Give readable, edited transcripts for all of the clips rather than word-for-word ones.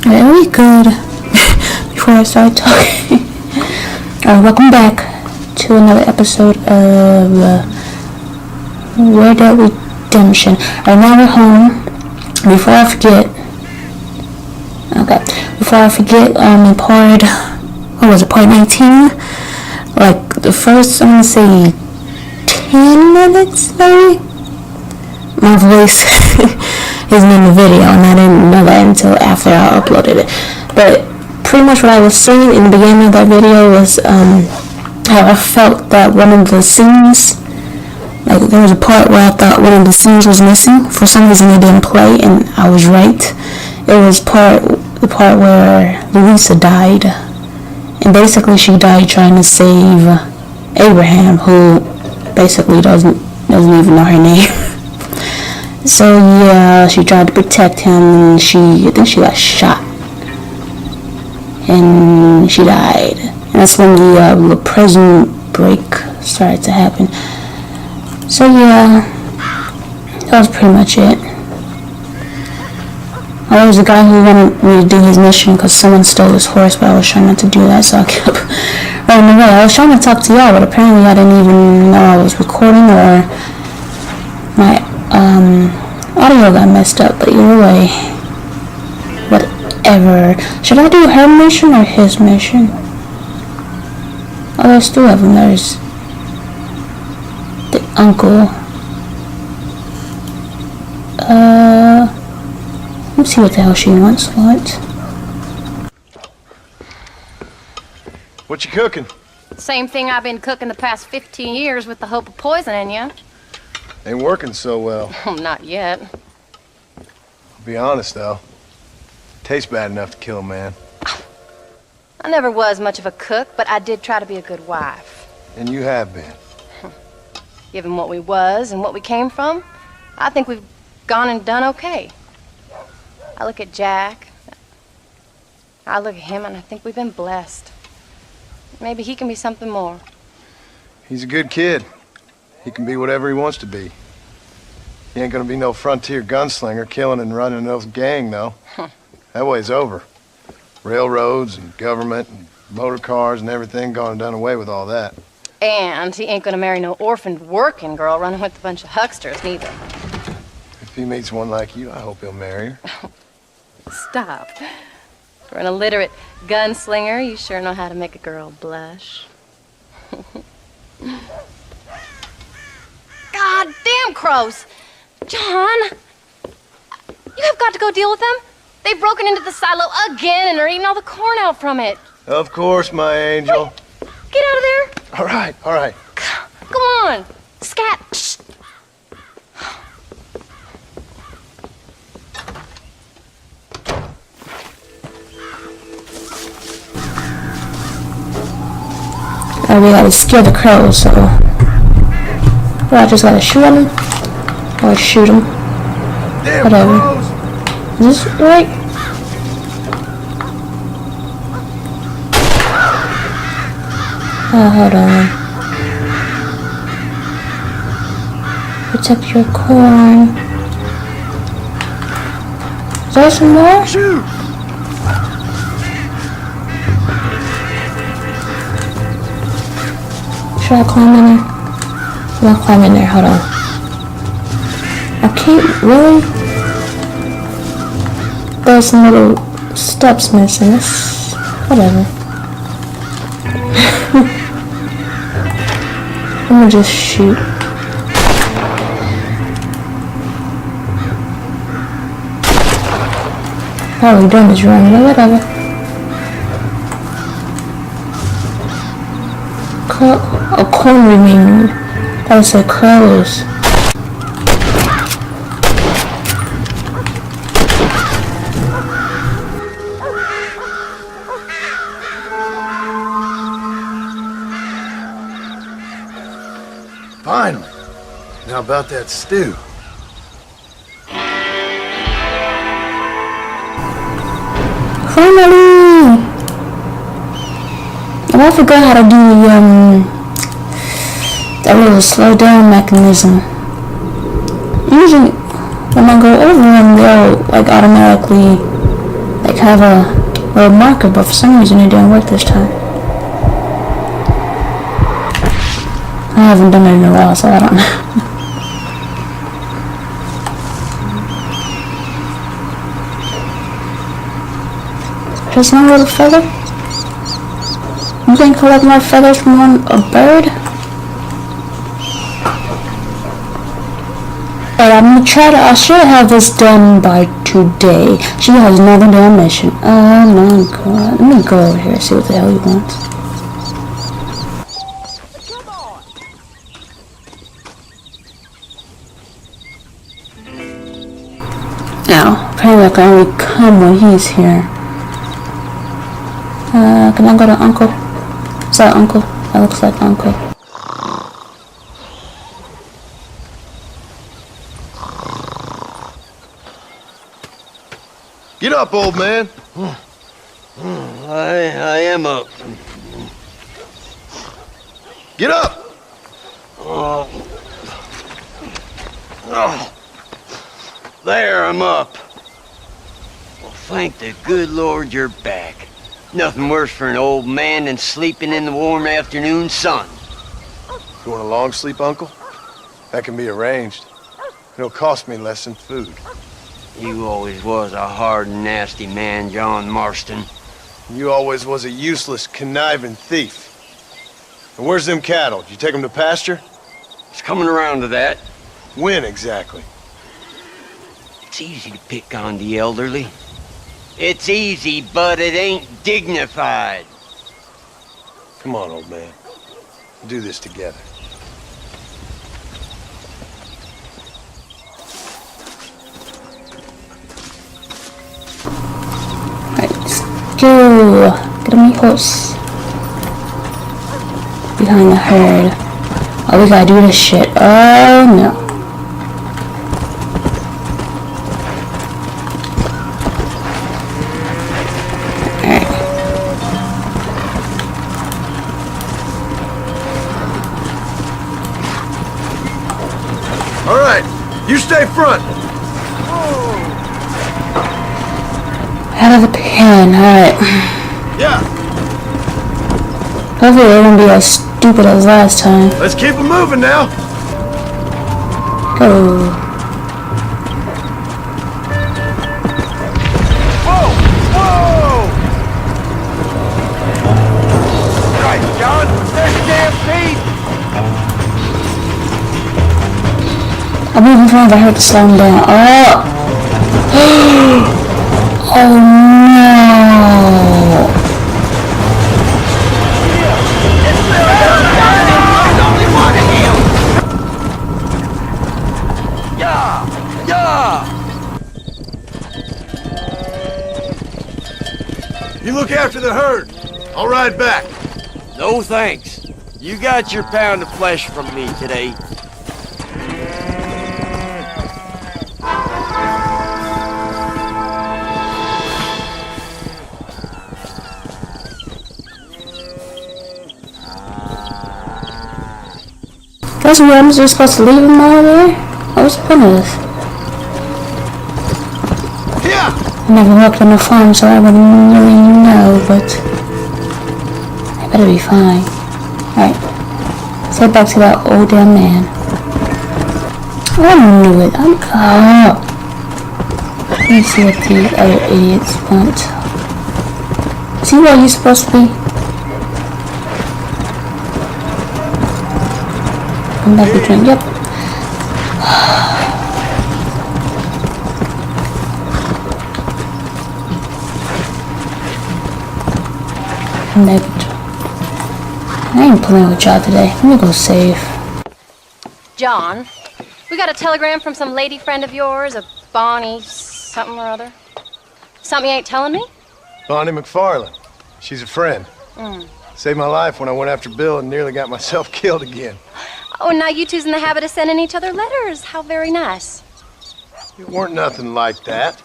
Very good. Before I start talking. Welcome back to another episode of Red Dead Redemption. Right now we're home. Before I forget, in part 19? Like the first, I'm gonna say 10 minutes maybe? My voice isn't in the video, and I didn't know that until after I uploaded it. But pretty much what I was saying in the beginning of that video was how I felt that one of the scenes, like there was a part where I thought one of the scenes was missing. For some reason it didn't play, and I was right. It was the part where Louisa died, and basically she died trying to save Abraham, who basically doesn't even know her name. So yeah, she tried to protect him, and I think she got shot, and she died. And that's when the prison break started to happen. So yeah, that was pretty much it. There was a guy who wanted me to do his mission because someone stole his horse, but I was trying not to do that, so I kept running away. I was trying to talk to y'all, but apparently I didn't even know I was recording, or my audio got messed up. But either way, whatever. Should I do her mission or his mission? Oh, there's two of them. There's the uncle. Let's see what the hell she wants. What you cooking? Same thing I've been cooking the past 15 years with the hope of poisoning you. Ain't working so well. Not yet. I'll be honest, though. Tastes bad enough to kill a man. I never was much of a cook, but I did try to be a good wife. And you have been. Given what we was and what we came from, I think we've gone and done okay. I look at Jack, I look at him, and I think we've been blessed. Maybe he can be something more. He's a good kid. He can be whatever he wants to be. He ain't gonna be no frontier gunslinger killing and running no gang, though. That way's over. Railroads and government and motor cars and everything gone and done away with all that. And he ain't gonna marry no orphaned working girl running with a bunch of hucksters, neither. If he meets one like you, I hope he'll marry her. Stop. For an illiterate gunslinger, you sure know how to make a girl blush. God damn crows! John! You have got to go deal with them. They've broken into the silo again and are eating all the corn out from it. Of course, my angel. Wait, get out of there. All right. Come on. Scat. Shh. We gotta scare the crows, so I just gotta shoot them or shoot them. Damn whatever. Crows. Is this right? Oh, hold on. Protect your corn. Is there some more? Shoot! Should I climb in there? I'm gonna climb in there, hold on. I can't really. There's some little steps missing. It's whatever. I'm gonna just shoot. Probably doing this wrong, but whatever. A corn remaining. That was like crows. Finally. Now about that stew. Finally! And I forgot how to do that little slow down mechanism. Usually when I go over them, they'll like automatically like have a little marker, but for some reason it didn't work this time. I haven't done it in a while, so I don't know. Just one little feather? You can collect more feathers from a bird? But I'm gonna try to, I should have this done by today. She has another damn mission. Oh my god. Let me go over here and see what the hell he wants. Now, apparently I can only come when he's here. Can I go to Uncle? Is that Uncle? That looks like Uncle. Get up, old man. I am up. Get up! Oh. There, I'm up. Well, thank the good Lord you're back. Nothing worse for an old man than sleeping in the warm afternoon sun. You want a long sleep, Uncle? That can be arranged. It'll cost me less than food. You always was a hard and nasty man, John Marston. You always was a useless, conniving thief. And where's them cattle? Did you take them to pasture? It's coming around to that. When exactly? It's easy to pick on the elderly. It's easy, but it ain't dignified. Come on, old man. We'll do this together. Alright, let's go. Get on my horse. Behind the herd. Oh, we gotta do this shit. Oh no. All right, you stay front. Out of the pen, alright. Yeah, Hopefully they won't be as stupid as last time. let's keep them moving now. Go. Whoa! Whoa! Right, John, there's stampede. I'm moving forward, I heard the slow him down. Oh! Oh no! You look after the herd. I'll ride back. No thanks. You got your pound of flesh from me today. That's where I'm just supposed to leave him over there? What's the point of this? Yeah. I never worked on a farm, so I wouldn't really know, but I better be fine. Alright, let's head back to that old damn man. I knew it. Oh. Let me see what these other idiots want. See where you're supposed to be? Come back and drink. Yep. I ain't playing with y'all today. Let me go save. John, we got a telegram from some lady friend of yours, a Bonnie something or other. Something you ain't telling me? Bonnie McFarlane. She's a friend. Mm. Saved my life when I went after Bill and nearly got myself killed again. Oh, and now you two's in the habit of sending each other letters. How very nice. It weren't nothing like that.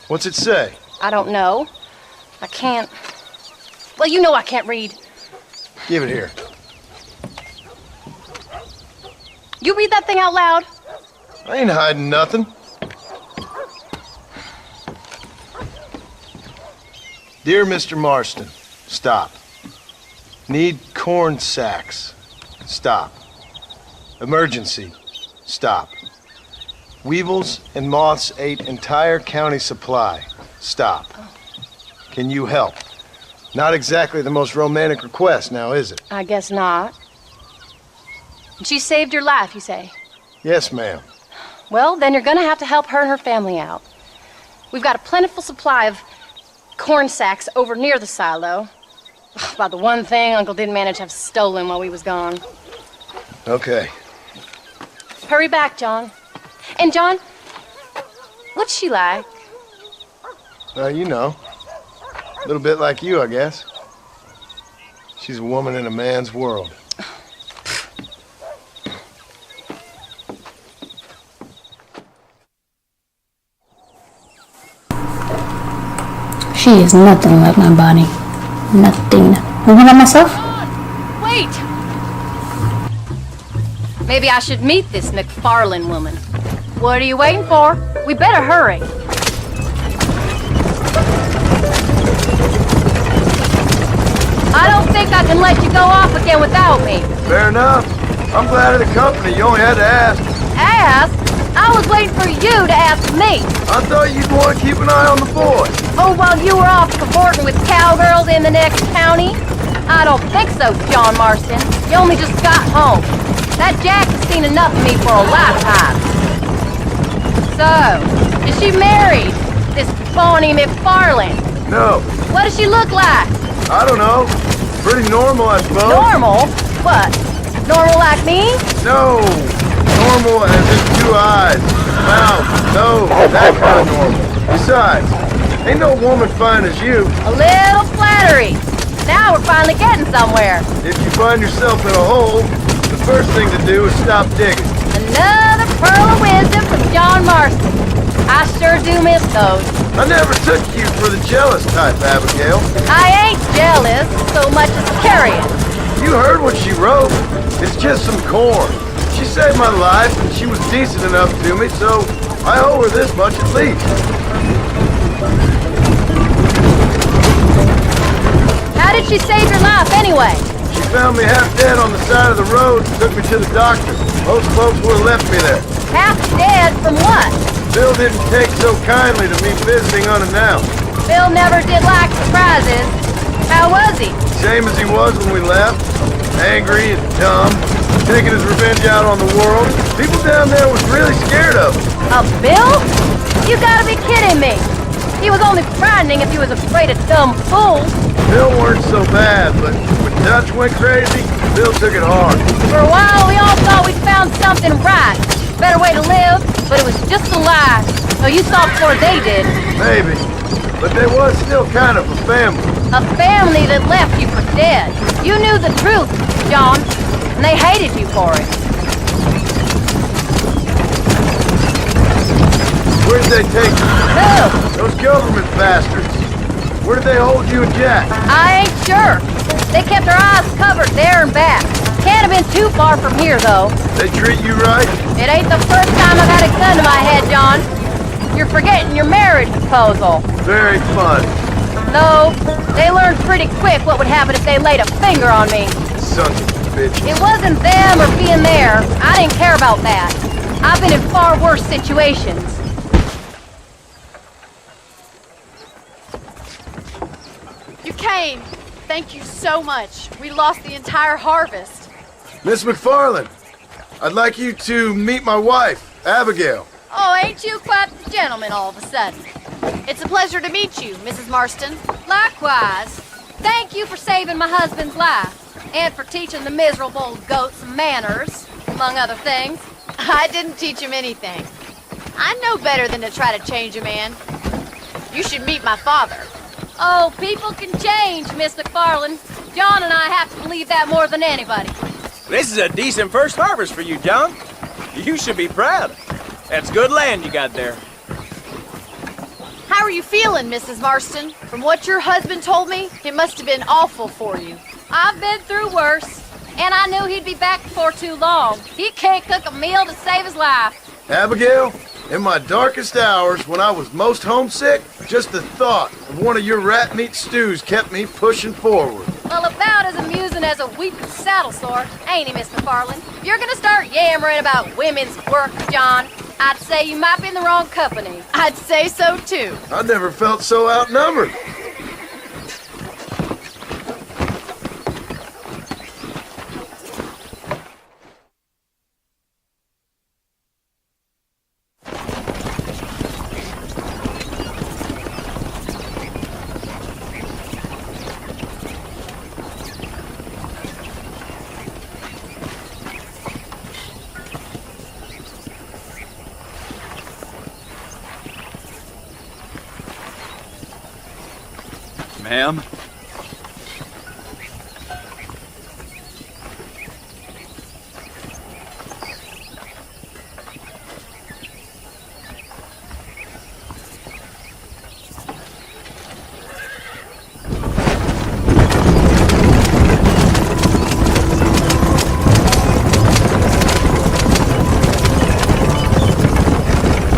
What's it say? I don't know. I can't. Well, you know I can't read. Give it here. You read that thing out loud. I ain't hiding nothing. Dear Mr. Marston, stop. Need corn sacks. Stop. Emergency. Stop. Weevils and moths ate entire county supply. Stop. Can you help? Not exactly the most romantic request now, is it? I guess not. She saved your life, you say? Yes, ma'am. Well, then you're gonna have to help her and her family out. We've got a plentiful supply of corn sacks over near the silo. About the one thing Uncle didn't manage to have stolen while we was gone. Okay. Hurry back, John. And John, what's she like? Well, you know. A little bit like you, I guess. She's a woman in a man's world. She is nothing like my body. Nothing. Moving on myself? Wait! Maybe I should meet this McFarlane woman. What are you waiting for? We better hurry. I don't think I can let you go off again without me. Fair enough. I'm glad of the company. You only had to ask. Ask? I was waiting for you to ask me. I thought you'd want to keep an eye on the boy. Oh, while you were off cavorting with cowgirls in the next county? I don't think so, John Marston. You only just got home. That Jack has seen enough of me for a lifetime. So, is she married? This Bonnie McFarlane? No. What does she look like? I don't know. Pretty normal, I suppose. Normal? What? Normal like me? No. Normal as in 2 eyes, mouth, nose, that kind of normal. Besides, ain't no woman fine as you. A little flattery. Now we're finally getting somewhere. If you find yourself in a hole, the first thing to do is stop digging. Another pearl of wisdom from John Marston. I sure do miss those. I never took you for the jealous type, Abigail. I ain't jealous so much as curious. You heard what she wrote. It's just some corn. She saved my life, and she was decent enough to me, so I owe her this much at least. How did she save your life anyway? She found me half dead on the side of the road and took me to the doctor. Most folks would have left me there. Half dead from what? Bill didn't take so kindly to me visiting unannounced. Bill never did like surprises. How was he? Same as he was when we left. Angry and dumb. Taking his revenge out on the world. People down there was really scared of him. Of Bill? You gotta be kidding me. He was only frightening if he was afraid of dumb fools. Bill weren't so bad, but when Dutch went crazy, Bill took it hard. For a while, we all thought we'd found something right. Better way to live, but it was just a lie. So you saw before they did. Maybe. But they was still kind of a family. A family that left you for dead. You knew the truth, John, and they hated you for it. Where did they take you? Who? Those government bastards. Where did they hold you and Jack? I ain't sure. They kept their eyes covered there and back. Can't have been too far from here, though. They treat you right? It ain't the first time I've had a gun to my head, John. You're forgetting your marriage proposal. Very fun. Though, they learned pretty quick what would happen if they laid a finger on me. Sons of bitches. It wasn't them or being there. I didn't care about that. I've been in far worse situations. You came. Thank you so much. We lost the entire harvest. Miss McFarlane, I'd like you to meet my wife, Abigail. Oh, ain't you quite the gentleman all of a sudden? It's a pleasure to meet you, Mrs. Marston. Likewise. Thank you for saving my husband's life. And for teaching the miserable goat some manners, among other things. I didn't teach him anything. I know better than to try to change a man. You should meet my father. Oh, people can change, Miss McFarlane. John and I have to believe that more than anybody. This is a decent first harvest for you, John. You should be proud. That's good land you got there. How are you feeling, Mrs. Marston? From what your husband told me, it must have been awful for you. I've been through worse, and I knew he'd be back before too long. He can't cook a meal to save his life. Abigail, In my darkest hours, when I was most homesick, just the thought of one of your rat meat stews kept me pushing forward. Well, about as amusing as a weeping saddle sore, ain't he, Mr. Farland? If you're gonna start yammering about women's work, John, I'd say you might be in the wrong company. I'd say so, too. I never felt so outnumbered. Ma'am?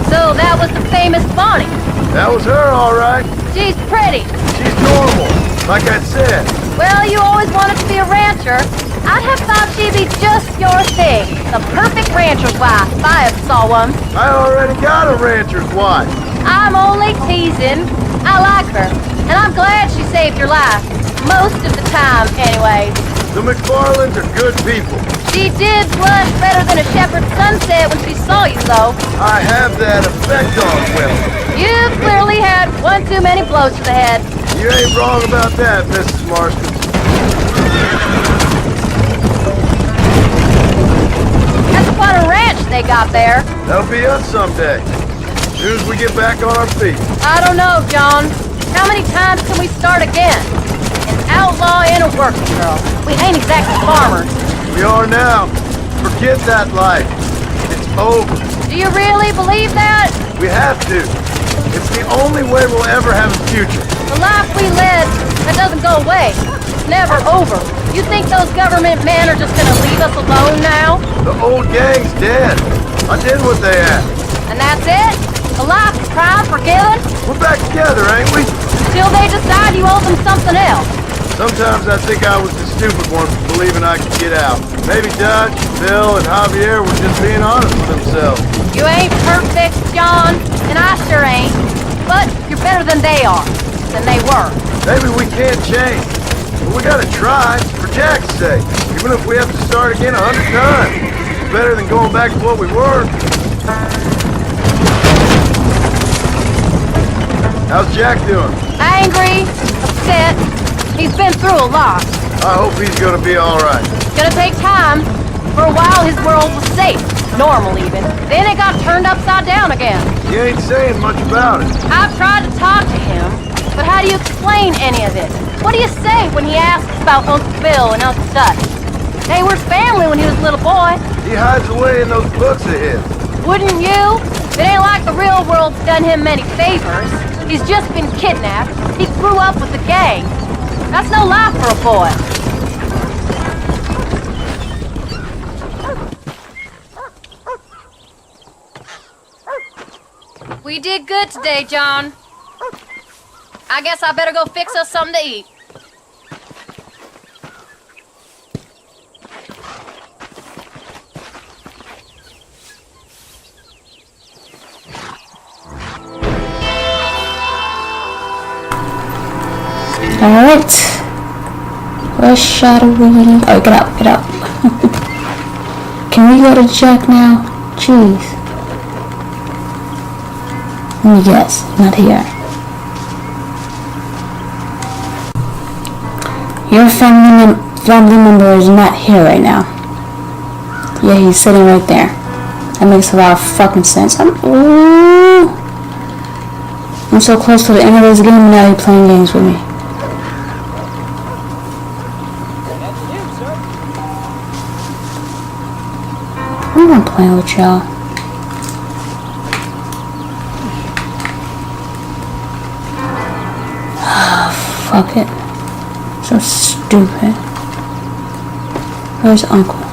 So that was the famous Bonnie. That was her, all right. She's pretty. She's normal, like I said. Well, you always wanted to be a rancher. I'd have thought she'd be just your thing. The perfect rancher's wife, if I ever saw one. I already got a rancher's wife. I'm only teasing. I like her, and I'm glad she saved your life. Most of the time, anyway. The McFarlands are good people. She did blush better than a shepherd's sunset when she saw you, though. I have that effect on women. You've clearly had one too many blows to the head. You ain't wrong about that, Mrs. Marston. That's quite a ranch they got there. That'll be us someday. As soon as we get back on our feet. I don't know, John. How many times can we start again? An outlaw and a working girl. We ain't exactly farmers. We are now. Forget that life. It's over. Do you really believe that? We have to. It's the only way we'll ever have a future. The life we led, that doesn't go away. It's never over. You think those government men are just gonna leave us alone now? The old gang's dead. I did what they asked. And that's it? A life of crime forgiven? We're back together, ain't we? Till they decide you owe them something else. Sometimes I think I was the stupid one for believing I could get out. Maybe Dutch, Bill, and Javier were just being honest with themselves. You ain't perfect, John, and I sure ain't. But you're better than they are. Than they were. Maybe we can't change. But we gotta try, for Jack's sake. Even if we have to start again 100 times. It's better than going back to what we were. How's Jack doing? Angry, upset. He's been through a lot. I hope he's gonna be alright. It's gonna take time. For a while, his world was safe. Normal, even. Then it got turned upside down again. He ain't saying much about it. I've tried to talk to him, but how do you explain any of it? What do you say when he asks about Uncle Bill and Uncle Dutch? They were family when he was a little boy. He hides away in those books of his. Wouldn't you? It ain't like the real world's done him many favors. He's just been kidnapped. He grew up with the gang. That's no life for a boy. We did good today, John. I guess I better go fix us something to eat. Alright. Where shall we... Oh, get up, get up. Can we go to Jack now? Jeez. Let me guess. Not here. Your family member is not here right now. Yeah, he's sitting right there. That makes a lot of fucking sense. I'm so close to the end of this game and now you're playing games with me. I'm not playing with y'all. Fuck it. So stupid. Where's Uncle?